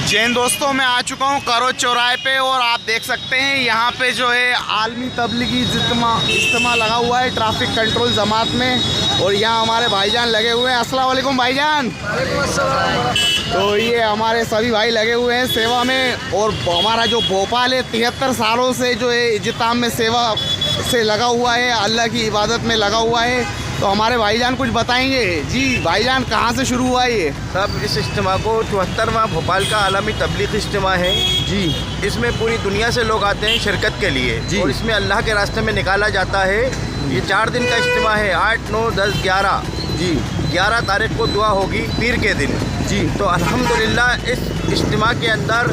जैन दोस्तों, मैं आ चुका हूँ करोज चौराहे पे और आप देख सकते हैं यहाँ पे जो है आलमी तबलीगी इज्तिमा लगा हुआ है ट्रैफिक कंट्रोल जमात में। और यहाँ हमारे भाईजान लगे हुए हैं। अस्सलाम वालेकुम भाईजान। तो ये हमारे सभी भाई लगे हुए हैं सेवा में। और हमारा जो भोपाल है 73 सालों से जो है इज्तिमा में सेवा से लगा हुआ है, अल्लाह की इबादत में लगा हुआ है। तो हमारे भाईजान कुछ बताएंगे। जी भाईजान, कहाँ से शुरू हुआ ये? सब इस इज्तिमा को 74वां भोपाल का आलमी तबलीग इज्तिमा है जी। इसमें पूरी दुनिया से लोग आते हैं शिरकत के लिए जी। और इसमें अल्लाह के रास्ते में निकाला जाता है। ये 4 दिन का इज्तिमा है, 8, 9, 10, 11 जी। 11 तारीख को दुआ होगी पीर के दिन जी। तो अल्हम्दुलिल्लाह इस इज्तिमा के अंदर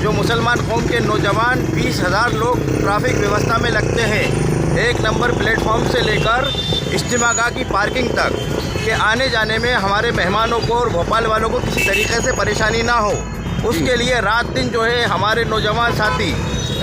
जो मुसलमान कौम के नौजवान 20,000 लोग ट्रैफिक व्यवस्था में लगते हैं। 1 नंबर प्लेटफॉर्म से लेकर इज्तिमागाह की पार्किंग तक के आने जाने में हमारे मेहमानों को और भोपाल वालों को किसी तरीके से परेशानी ना हो, उसके लिए रात दिन जो है हमारे नौजवान साथी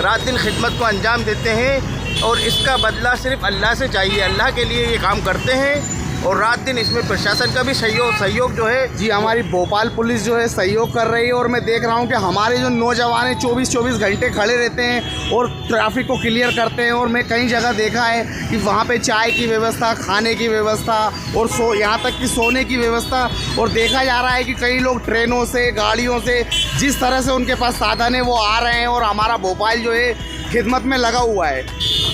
रात दिन खिदमत को अंजाम देते हैं। और इसका बदला सिर्फ अल्लाह से चाहिए, अल्लाह के लिए ये काम करते हैं। और रात दिन इसमें प्रशासन का भी सहयोग जो है जी, हमारी भोपाल पुलिस जो है सहयोग कर रही है। और मैं देख रहा हूँ कि हमारे जो नौजवान हैं 24-24 घंटे खड़े रहते हैं और ट्रैफिक को क्लियर करते हैं। और मैं कई जगह देखा है कि वहाँ पे चाय की व्यवस्था, खाने की व्यवस्था और यहाँ तक कि सोने की व्यवस्था। और देखा जा रहा है कि कई लोग ट्रेनों से, गाड़ियों से, जिस तरह से उनके पास साधन है वो आ रहे हैं। और हमारा भोपाल जो है खिदमत में लगा हुआ है।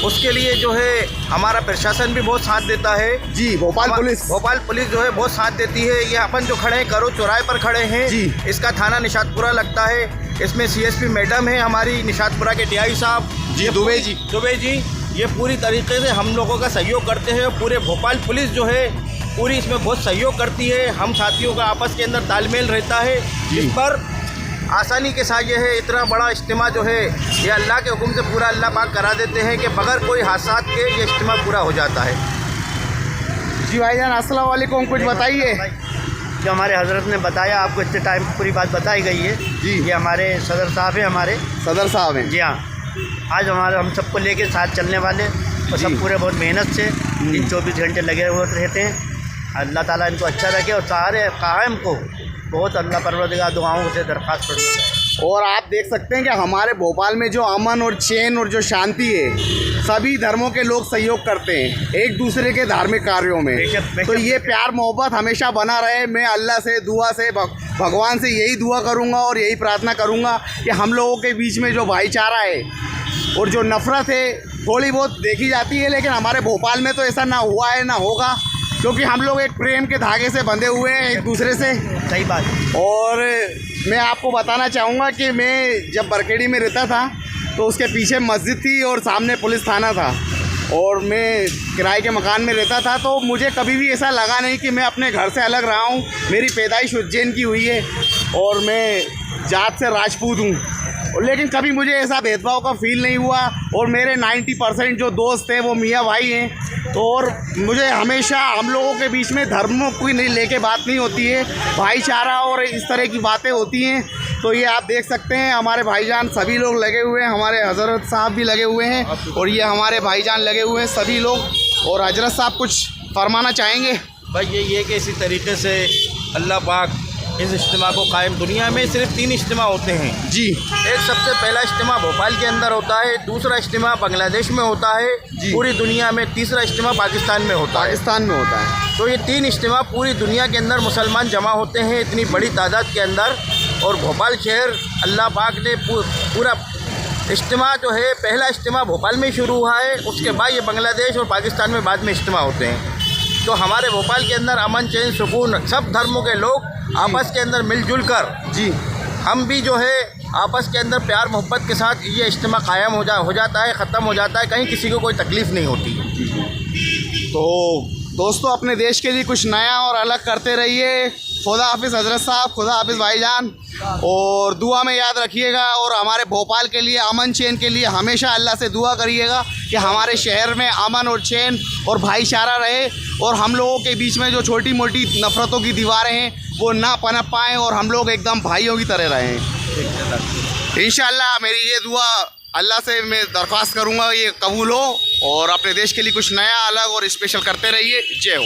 उसके लिए जो है हमारा प्रशासन भी बहुत साथ देता है। जी, भोपाल पुलिस जो है बहुत साथ देती है। ये अपन जो खड़े हैं करोज चौराहे पर खड़े हैं जी। इसका थाना निशातपुरा लगता है। इसमें CSP मैडम है हमारी निशातपुरा के DI साहब जी, दुबे जी ये पूरी तरीके से हम लोगों का सहयोग करते हैं। पूरे भोपाल पुलिस जो है पूरी इसमें बहुत सहयोग करती है। हम साथियों का आपस के अंदर तालमेल रहता है, जिस पर आसानी के साथ ये है इतना बड़ा इज्तिमा जो है ये अल्लाह के हुक्म से पूरा अल्लाह पाक करा देते हैं कि बगैर कोई हादसा के ये इज्तिमा पूरा हो जाता है। जी भाईजान, अस्सलाम वालेकुम। कुछ बताइए। जो हमारे हजरत ने बताया, आपको इतने टाइम पूरी बात बताई गई है जी। ये हमारे सदर साहब हैं, हमारे सदर साहब हैं जी हाँ। आज हम सबको लेके साथ चलने वाले और सब पूरे बहुत मेहनत से दिन 24 घंटे लगे हुए रहते हैं। अल्लाह ताला इनको अच्छा रखे और सारे कायम को बहुत अल्लाह परवरदिगार दुआओं से दरख्वास्त करना है। और आप देख सकते हैं कि हमारे भोपाल में जो अमन और चैन और जो शांति है, सभी धर्मों के लोग सहयोग करते हैं एक दूसरे के धार्मिक कार्यों में। बेशक। तो ये प्यार मोहब्बत हमेशा बना रहे। मैं अल्लाह से दुआ से भगवान से यही दुआ करूँगा और यही प्रार्थना करूँगा कि हम लोगों के बीच में जो भाईचारा है और जो नफ़रत है थोड़ी बहुत देखी जाती है, लेकिन हमारे भोपाल में तो ऐसा ना हुआ है ना होगा, क्योंकि हम लोग एक प्रेम के धागे से बंधे हुए हैं एक दूसरे से। सही बात। और मैं आपको बताना चाहूँगा कि मैं जब बरखेड़ी में रहता था तो उसके पीछे मस्जिद थी और सामने पुलिस थाना था और मैं किराए के मकान में रहता था। तो मुझे कभी भी ऐसा लगा नहीं कि मैं अपने घर से अलग रहा हूँ। मेरी पैदाइश उज्जैन की हुई है और मैं जात से राजपूत हूँ, लेकिन कभी मुझे ऐसा भेदभाव का फील नहीं हुआ। और मेरे 90% जो दोस्त हैं वो मियाँ भाई हैं। तो और मुझे हमेशा हम लोगों के बीच में धर्मों को नहीं लेके बात नहीं होती है, भाईचारा और इस तरह की बातें होती हैं। तो ये आप देख सकते हैं हमारे भाईजान सभी लोग लगे हुए हैं, हमारे हजरत साहब भी लगे हुए हैं और ये हमारे भाईजान लगे हुए हैं सभी लोग। और हजरत साहब कुछ फरमाना चाहेंगे? भाई ये कि इसी तरीके से अल्लाह पाक इस इज्तिमा को कायम, दुनिया में सिर्फ 3 इज्तिमा होते हैं जी। एक सबसे पहला इज्तिमा भोपाल के अंदर होता है, दूसरा इज्तिमा बांग्लादेश में होता है पूरी दुनिया में, तीसरा इज्तिमा पाकिस्तान में होता है। तो ये 3 इज्तिमा पूरी दुनिया के अंदर मुसलमान जमा होते हैं इतनी बड़ी तादाद के अंदर। और भोपाल शहर अल्लाह पाक ने पूरा इज्तिमा जो है पहला इज्तिमा भोपाल में शुरू हुआ है, उसके बाद ये बांग्लादेश और पाकिस्तान में बाद में इज्तिमा होते हैं। तो हमारे भोपाल के अंदर अमन चैन सुकून, सब धर्मों के लोग आपस के अंदर मिलजुल कर जी, हम भी जो है आपस के अंदर प्यार मोहब्बत के साथ ये इज्तिमा कायम हो जाता है, ख़त्म हो जाता है, कहीं किसी को कोई तकलीफ़ नहीं होती है। तो दोस्तों, अपने देश के लिए कुछ नया और अलग करते रहिए। खुदा हाफिज़ हजरत साहब, खुदा हाफिज़ भाईजान, और दुआ में याद रखिएगा। और हमारे भोपाल के लिए, अमन चैन के लिए हमेशा अल्लाह से दुआ करिएगा कि हमारे शहर में अमन और चैन और भाईचारा रहे और हम लोगों के बीच में जो छोटी मोटी नफ़रतों की दीवारें हैं वो ना पनप पाएँ और हम लोग एकदम भाइयों की तरह रहें। इंशाअल्लाह मेरी ये दुआ अल्लाह से मैं दरख्वास्त करूँगा ये कबूल हो। और अपने देश के लिए कुछ नया, अलग और स्पेशल करते रहिए। जय हो।